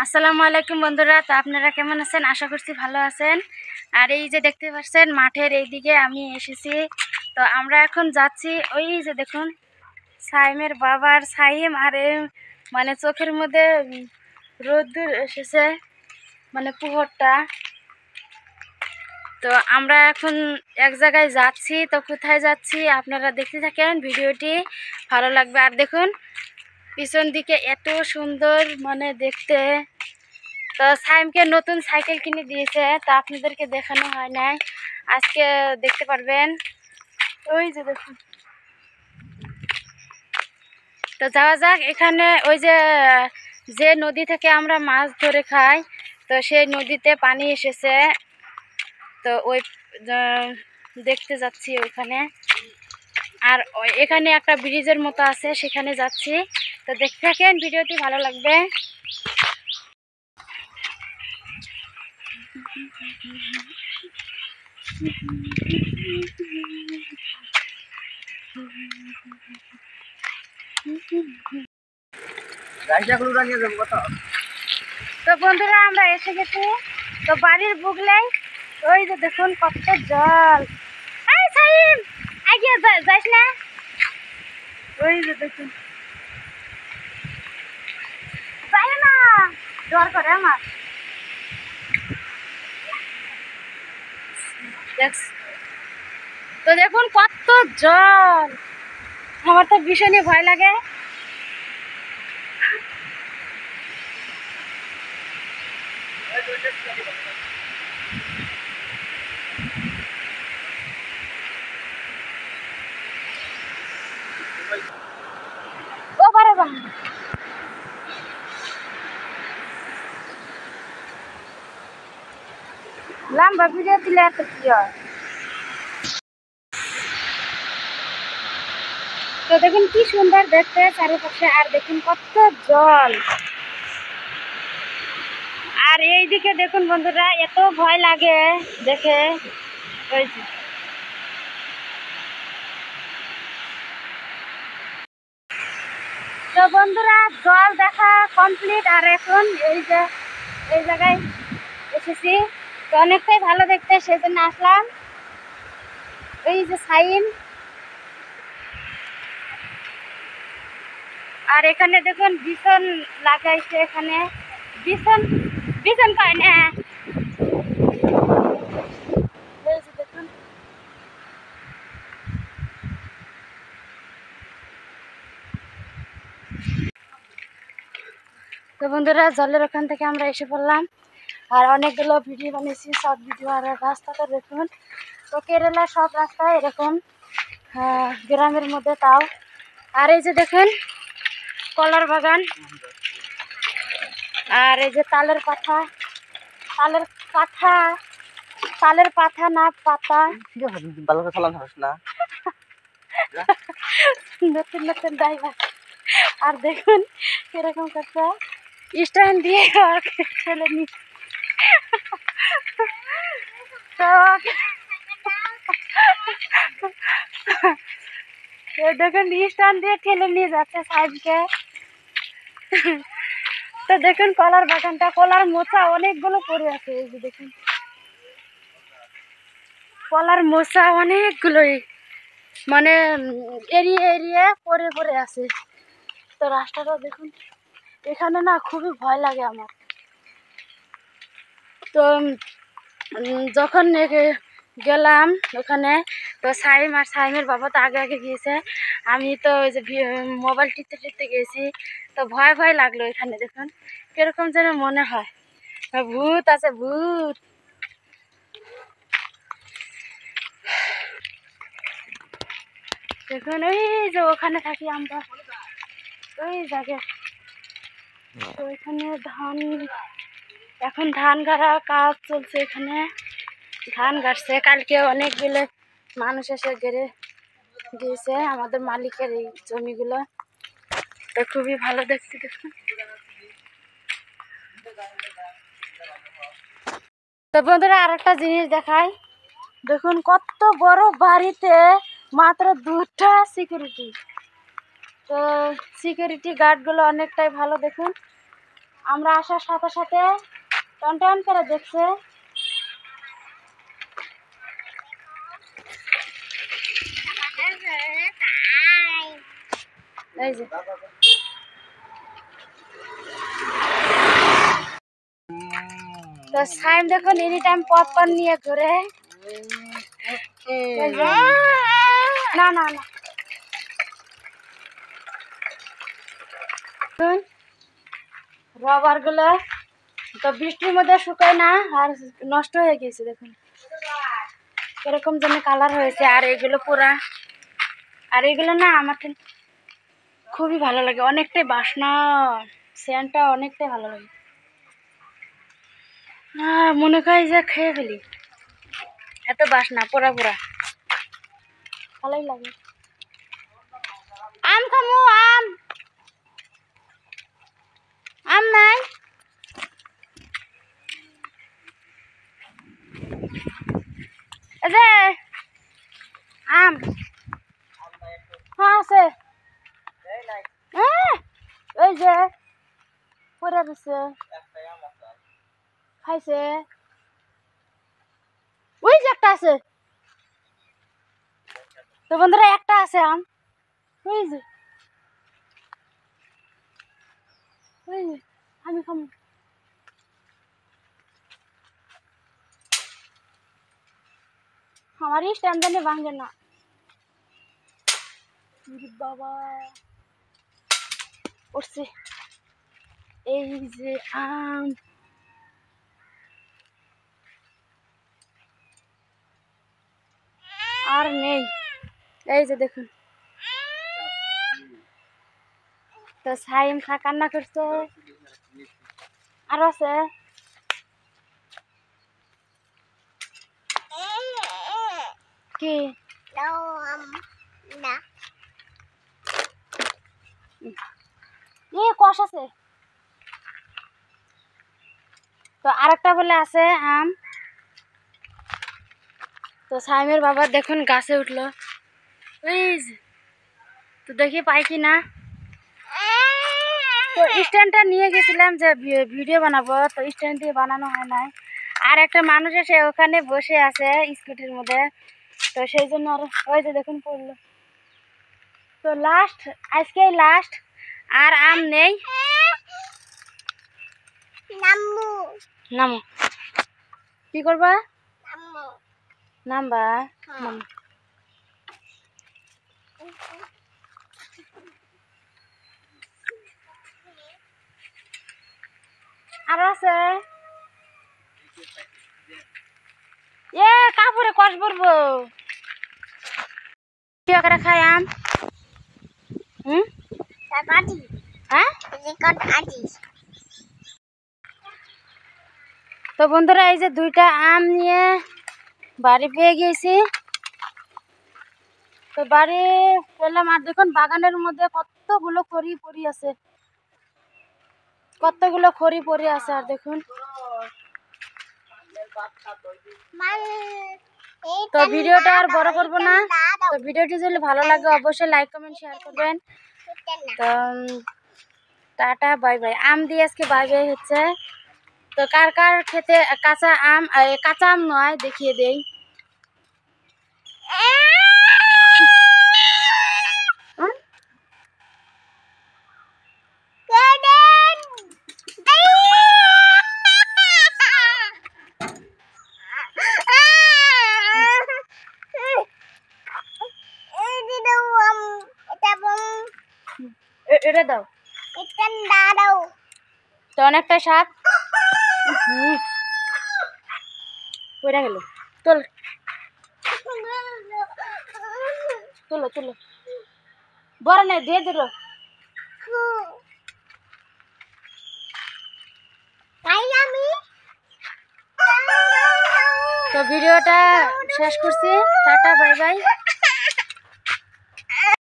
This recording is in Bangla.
আসসালামু আলাইকুম বন্ধুরা। তো আপনারা কেমন আছেন? আশা করছি ভালো আছেন। আর এই যে দেখতে পাচ্ছেন মাঠের এইদিকে আমি এসেছি। তো আমরা এখন যাচ্ছি, ওই যে দেখুন সাইমের বাবার সাইম। আর মানে চোখের মধ্যে রোদ্দুর এসেছে, মানে পুহরটা। তো আমরা এখন এক জায়গায় যাচ্ছি। তো কোথায় যাচ্ছি আপনারা দেখতে থাকেন, ভিডিওটি ভালো লাগবে। আর দেখুন পিছন দিকে এত সুন্দর মানে দেখতে। তো সাইমকে নতুন সাইকেল কিনে দিয়েছে, তো আপনাদেরকে দেখানো হয় নাই, আজকে দেখতে পারবেন। ওই যে দেখুন, তো যাওয়া যাক। এখানে ওই যে যে নদী থেকে আমরা মাছ ধরে খাই, তো সেই নদীতে পানি এসেছে। তো ওই দেখতে যাচ্ছি ওইখানে। আর এখানে একটা ব্রিজের মতো আছে, সেখানে যাচ্ছি। তো দেখতে থাকেন, ভিডিওটি ভালো লাগবে। তো বন্ধুরা আমরা এসে গেছি। তো বাড়ির বুগলেই ওই যে দেখুন কত জল। এই সাইম এগিয়ে যাইস না। ওই যে দেখুন, যাই না, ডর করে আমার। তো দেখুন কত জল, আমার তো ভীষণই ভয় লাগে। ও পারে বা লম্বা ভিডিও দিলে এত কি হয়। তো দেখুন কি সুন্দর দেখতে চারিপাশে, আর দেখুন কত জল। আর এইদিকে দেখুন বন্ধুরা, এত ভয় লাগে দেখে। ওই যে তো বন্ধুরা জল দেখা কমপ্লিট। আর এখন এই যে এই জায়গায় এসেছি, তো অনেকটাই ভালো দেখতে, সেজন্য আসলাম। এই যে সাইন, আর এখানে দেখুন বিছন লাগাইছে, এখানে বিছন বিছন পায় না। এই যে দেখুন, তো বন্ধুরা জলের ওখান থেকে আমরা এসে পড়লাম। আর অনেকগুলো ভিডিও বানিয়েছি, সব ভিডিও। আর রাস্তাটা দেখুন, তো কেরালা সব রাস্তায় এরকম, গ্রামের মধ্যে তাও। আর এই যে দেখুন কলার বাগান, আর এই যে তালের পাতা, তালের পাতা, তালের পাতা না পাতা। নতুন নতুন ড্রাইভার। আর দেখুন কিরকম করছে, স্ট্যান্ড দিয়ে ঠেলে নি। তো দেখুন স্ট্যান্ড দিয়ে ঠেলে নিয়ে যাচ্ছে সাইডকে। তো দেখুন কলার বাগানটা, কলার মোচা অনেকগুলো পড়ে আছে। এই যে দেখুন কলার মোচা অনেকগুলোই, মানে এরিয়ে এরিয়ে পড়ে পড়ে আছে। তো রাস্তাটা দেখুন, এখানে না খুবই ভয় লাগে আমার। তো যখন গেলাম ওখানে, তো সাইম আর সাইমের বাবা তো আগে আগে গিয়েছে, আমি তো ওই যে মোবাইল টিপতে টিপতে গেছি। তো ভয় ভয় লাগলো। এখানে দেখুন কিরকম যেন মনে হয় ভূত আছে, ভূত। দেখুন ওই যে ওখানে থাকি আমরা, ওই জায়গায়। তো এখানে ধান, এখন ধান গাড়া কাজ চলছে। এখানে ধান গাড়ছে, কালকে অনেকগুলো মানুষ এসে গেড়ে দিয়েছে আমাদের মালিকের এই জমিগুলো। তো খুবই ভালো দেখতে। দেখুন তো বন্ধুরা আর একটা জিনিস দেখাই, দেখুন কত বড় বাড়িতে মাত্র 2টা সিকিউরিটি। তো সিকিউরিটি গার্ডগুলো অনেকটাই ভালো। দেখুন আমরা আসার সাথে সাথে টন টন করে দেখছে। এই যে তো সাইম দেখুন এনি টাইম পপকর্ন নিয়ে ঘুরে। না না না রবার গুলো তো বৃষ্টির মধ্যে শুকায় না আর নষ্ট হয়ে গেছে। দেখুন এরকম যেন কালার হয়েছে। আর এগুলো পুরা, আর এগুলো না আমার খুবই ভালো লাগে, অনেকটাই বাসনা, সেন্টটা অনেকটাই ভালো লাগে। মনে করি যে খেয়ে ফেলি, এত বাসনা পোড়া পোড়া ভালোই লাগে। আম খামু, আম আম নাই? যে আম হ্যাঁ আছে, ওই যে পড়ে রয়েছে, খাইছে। ওই যে একটা আছে তো বন্ধুরা, একটা আছে আম, ওই যে আমি খামু। আমার স্ট্যান্ড জানে ভাঙে না বাবা, উঠছে। এই যে আম, আর নেই। এই যে দেখুন তো সাইম খা কান্না করছে। আর আছে কি কষ আছে তো আরেকটা বলে আছে আম। তো সাইমের বাবা দেখুন গাছে উঠলো, তো দেখি পাই কি না। তো স্ট্যান্ডটা নিয়ে গেছিলাম যে ভিডিও বানাবো, তো স্ট্যান্ড দিয়ে বানানো হয় নাই। আর একটা মানুষ এসে ওখানে বসে আছে স্কুটির মধ্যে, তো সেই জন্য আর ওই যে দেখুন পড়লো। তো লাস্ট, আজকে লাস্ট, আর আম নেই। নামো কি করবা? নামবা নাম। আর আছে কাপড়ে কষ পড়বো কি করে খাই আম। তো বন্ধুরা এই যে দুইটা আম নিয়ে বাড়ি পেয়ে গেছি। তো বাড়ি পেলাম, আর দেখুন বাগানের মধ্যে কতগুলো খড়ি পড়ি আছে, কতগুলো খড়ি পড়ে আছে। আর দেখুন তো ভিডিওটা আর বড় করবো না। তো ভিডিওটি যদি ভালো লাগে অবশ্যই লাইক কমেন্ট শেয়ার করবেন। তো টাটা বাই বাই। আম দিয়ে আজকে বাই বাই হচ্ছে। তো কার কার খেতে কাঁচা আম, কাঁচা আম নয় দেখিয়ে দেই। এটা দাও, তো অনেকটা স্বাদ পড়ে গেল। তোল তুলো তুলো, বড় নেই দিয়ে দিল। তো ভিডিওটা শেষ করছি, টাটা বাই বাই।